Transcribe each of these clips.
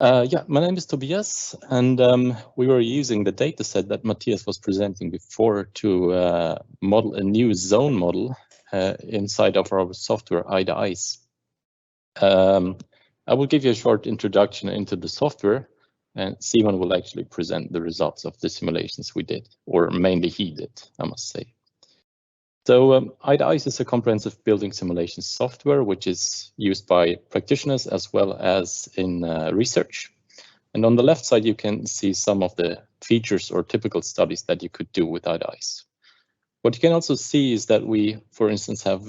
Yeah, my name is Tobias, and we were using the data set that Matthias was presenting before to model a new zone model inside of our software, IEA. I will give you a short introduction into the software, and Simon will actually present the results of the simulations we did, or mainly he did, I must say. So IEA is a comprehensive building simulation software, which is used by practitioners as well as in research. And on the left side, you can see some of the features or typical studies that you could do with IEA. What you can also see is that we, for instance, have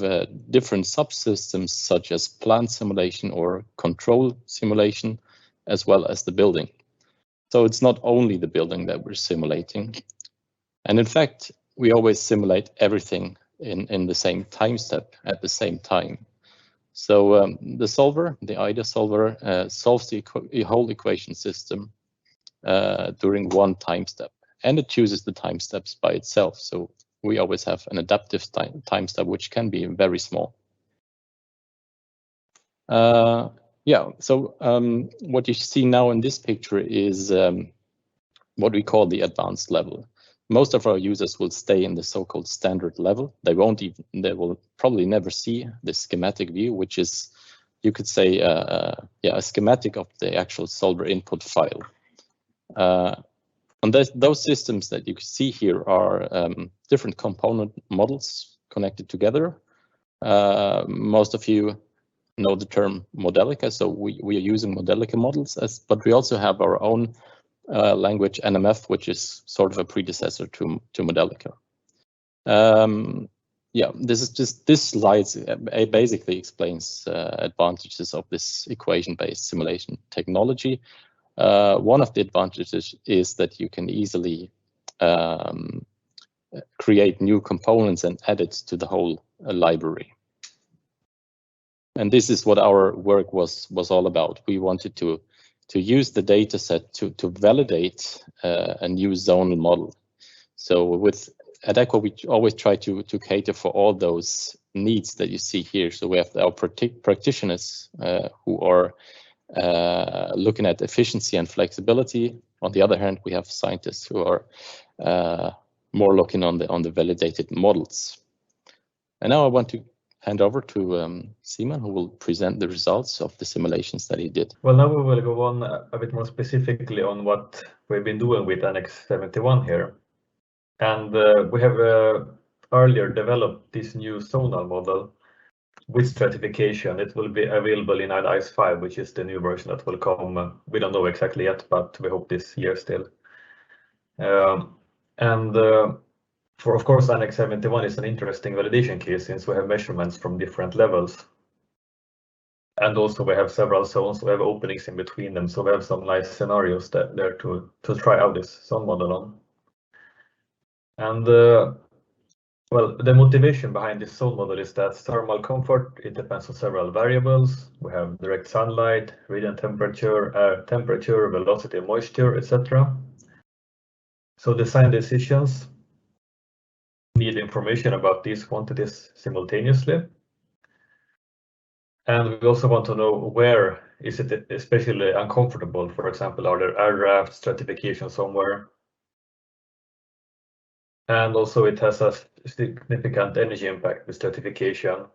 different subsystems such as plant simulation or control simulation, as well as the building. So it's not only the building that we're simulating. And in fact, we always simulate everything in the same time step at the same time. So the solver, the IDA solver, solves the whole equation system during one time step, and it chooses the time steps by itself. So we always have an adaptive time step, which can be very small. Yeah, so what you see now in this picture is what we call the advanced level. Most of our users will stay in the so-called standard level. They will probably never see the schematic view, which is, you could say, yeah, a schematic of the actual solver input file. And those systems that you can see here are different component models connected together. Most of you know the term Modelica, so we are using Modelica models, but we also have our own language NMF, which is sort of a predecessor to Modelica. Yeah, this slide basically explains advantages of this equation-based simulation technology. One of the advantages is that you can easily create new components and edits to the whole library. And this is what our work was all about. We wanted to use the data set to validate a new zonal model. So at Equa, we always try to cater for all those needs that you see here. So we have our practitioners who are looking at efficiency and flexibility. On the other hand, we have scientists who are more looking on the validated models. And now I want to hand over to Simon, who will present the results of the simulations that he did. Well, now we will go on a bit more specifically on what we've been doing with Annex 71 here. And we have earlier developed this new zonal model with stratification. It will be available in IEA 5, which is the new version that will come. We don't know exactly yet, but we hope this year still. For, of course, Annex 71 is an interesting validation case since we have measurements from different levels. And also we have several zones, we have openings in between them. So we have some nice scenarios there to try out this zone model on. And well, the motivation behind this zone model is that thermal comfort, it depends on several variables. We have direct sunlight, radiant temperature, air temperature, velocity, moisture, etc. So design decisions need information about these quantities simultaneously. And we also want to know where is it especially uncomfortable. For example, are there air draft, stratification somewhere? And also it has a significant energy impact with stratification.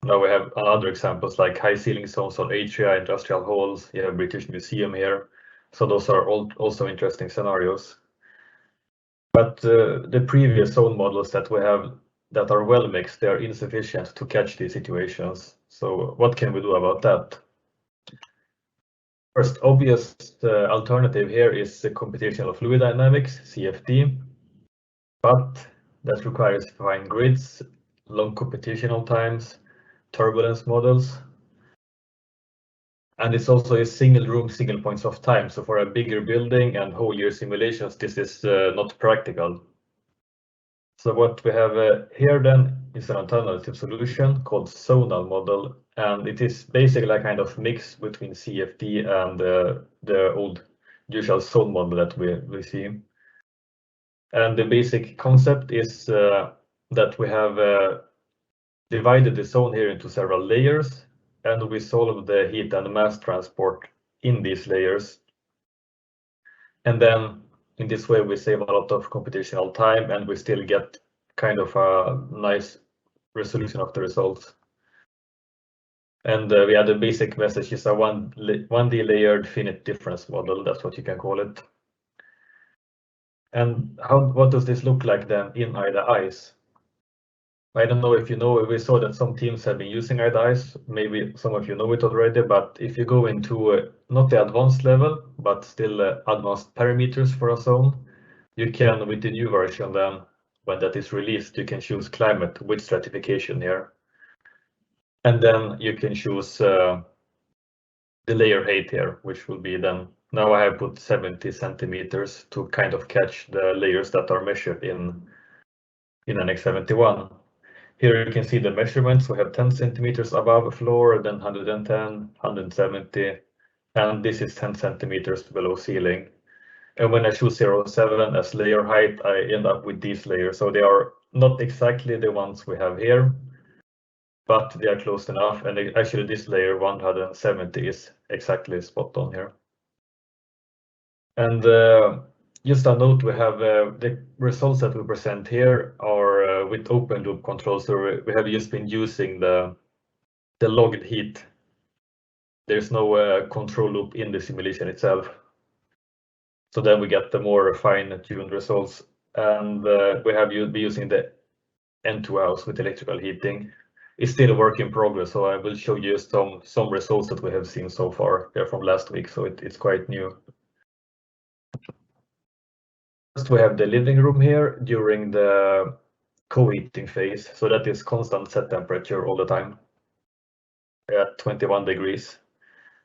Now we have other examples like high ceiling zones on atria, industrial halls. You have British Museum here. So those are also interesting scenarios. But the previous zone models that we have that are well mixed, they are insufficient to catch these situations. So what can we do about that? First obvious alternative here is the computational fluid dynamics, CFD, but that requires fine grids, long computational times, turbulence models. And it's also a single room, single points of time. So for a bigger building and whole year simulations, this is not practical. So what we have here then is an alternative solution called zonal model. And it is basically a kind of mix between CFD and the old usual zone model that we see. And the basic concept is that we have divided the zone here into several layers, and we solve the heat and mass transport in these layers. And then in this way, we save a lot of computational time and we still get kind of a nice resolution of the results. And we had the basic message is a 1D layered finite difference model. That's what you can call it. And what does this look like then in IDA-ICE? I don't know if you know, we saw that some teams have been using IDA-ICE. Maybe some of you know it already, but if you go into not the advanced level, but still advanced parameters for a zone, you can, with the new version then, when that is released, you can choose climate with stratification here. And then you can choose the layer height here, which will be then, now I have put 70 centimeters to kind of catch the layers that are measured in Annex 71. Here you can see the measurements. We have 10 centimeters above floor, then 110, 170, and this is 10 centimeters below ceiling. And when I choose 0.7 as layer height, I end up with these layers. So they are not exactly the ones we have here, but they are close enough. And actually this layer 170 is exactly spot on here. And just a note, we have the results that we present here are with open loop control. So we have just been using the logged heat. There's no control loop in the simulation itself. So then we get the more fine-tuned results. And we have been using the N2 house with electrical heating. It's still a work in progress, so I will show you some results that we have seen so far. They're from last week, so it's quite new. First, we have the living room here during the co-heating phase. So that is constant set temperature all the time at 21 degrees.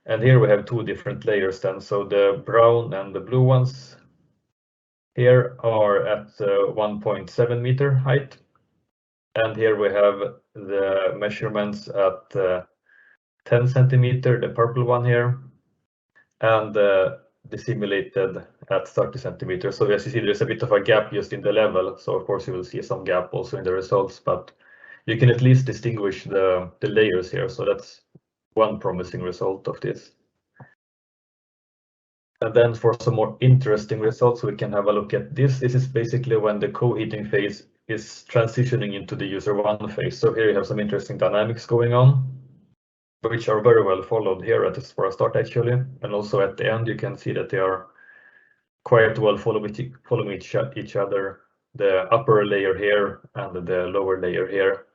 And here we have two different layers then. So the brown and the blue ones here are at 1.7 meter height. And here we have the measurements at 10 centimeter, the purple one here, and the simulated at 30 centimeters. So as you see, there's a bit of a gap just in the level. So of course you will see some gap also in the results, but you can at least distinguish the layers here. So that's one promising result of this. And then for some more interesting results, we can have a look at this. This is basically when the co-heating phase is transitioning into the user one phase. So here you have some interesting dynamics going on, which are very well followed here at this for a start actually. And also at the end, you can see that they are quite well following each other, the upper layer here and the lower layer here.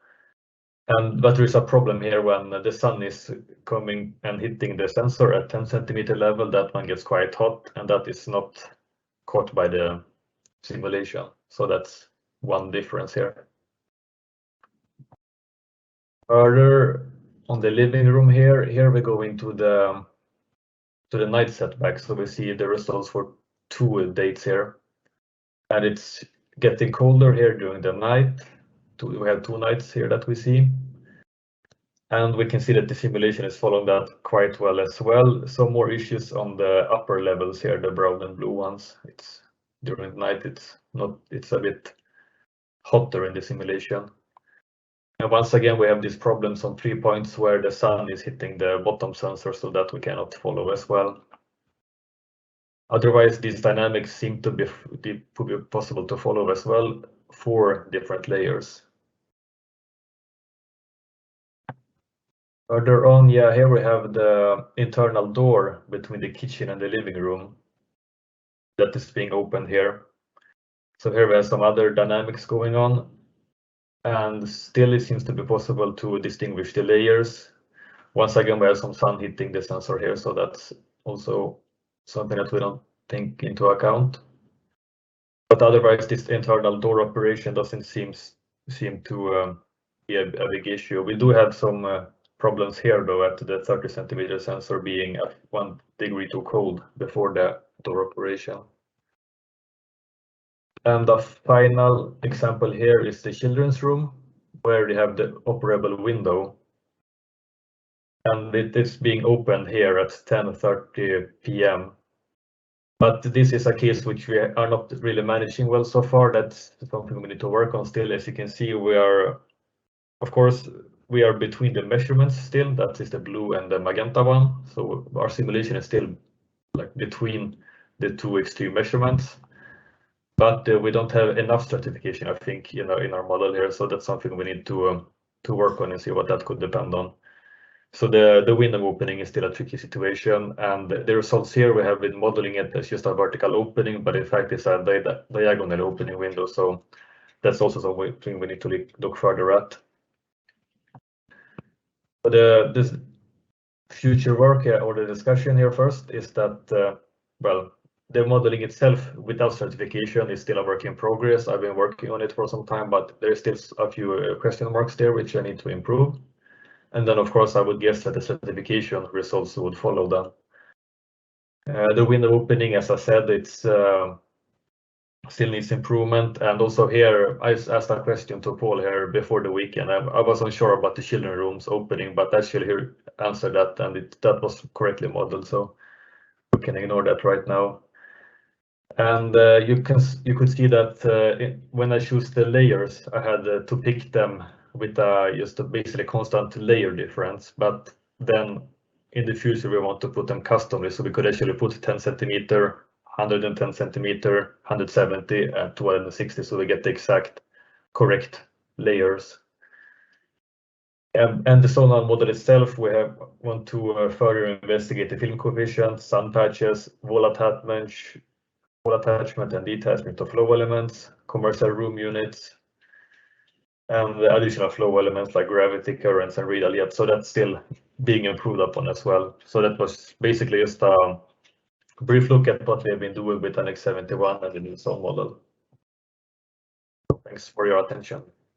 But there is a problem here when the sun is coming and hitting the sensor at 10 centimeter level, that one gets quite hot, and that is not caught by the simulation. So that's one difference here. Further on the living room here we go into the night setback. So we see the results for 2 dates here, and it's getting colder here during the night. We have 2 nights here that we see. And we can see that the simulation is following that quite well as well. Some more issues on the upper levels here, the brown and blue ones. It's during the night, it's a bit hotter in the simulation. And once again, we have these problems on 3 points where the sun is hitting the bottom sensor, so that we cannot follow as well. Otherwise, these dynamics seem to be possible to follow as well for different layers. Further on, here we have the internal door between the kitchen and the living room that is being opened here. So here we have some other dynamics going on, and still it seems to be possible to distinguish the layers. Once again, we have some sun hitting the sensor here, so that's also something that we don't take into account. But otherwise, this internal door operation doesn't seem to be a big issue. We do have some problems here though at the 30 centimeter sensor being at 1 degree too cold before the door operation. And the final example here is the children's room, where they have the operable window, and it is being opened here at 10:30 p.m. But this is a case which we are not really managing well so far. That's something we need to work on still. As you can see, we are, of course, we are between the measurements still. That is the blue and the magenta one. So our simulation is still like between the two extreme measurements. But we don't have enough stratification, I think, in our model here. So that's something we need to work on and see what that could depend on. So the window opening is still a tricky situation, and the results here we have been modeling it as just a vertical opening, but in fact it's a diagonal opening window. So that's also something we need to look further at. But this future work or the discussion here first is that well, the modeling itself without stratification is still a work in progress. I've been working on it for some time, but there's still a few question marks there which I need to improve. And then, of course, I would guess that the stratification results would follow them. The window opening, as I said, it's still needs improvement. And also here, I asked a question to Paul here before the weekend. I was unsure about the children rooms opening, but actually he answered that, and that was correctly modeled. So we can ignore that right now. And you could see that when I choose the layers, I had to pick them with just a basically constant layer difference. But then in the future, we want to put them customly. So we could actually put 10 centimeter, 110 centimeter, 170, and 260. So we get the exact correct layers. And the Zonal model itself, we want to further investigate the film coefficient, sun patches, wall attachment and detachment of flow elements, commercial room units, and the additional flow elements like gravity, currents, and radial jet. So that's still being improved upon as well. So that was basically just a brief look at what we have been doing with Annex 71 and the new Zonal model. Thanks for your attention.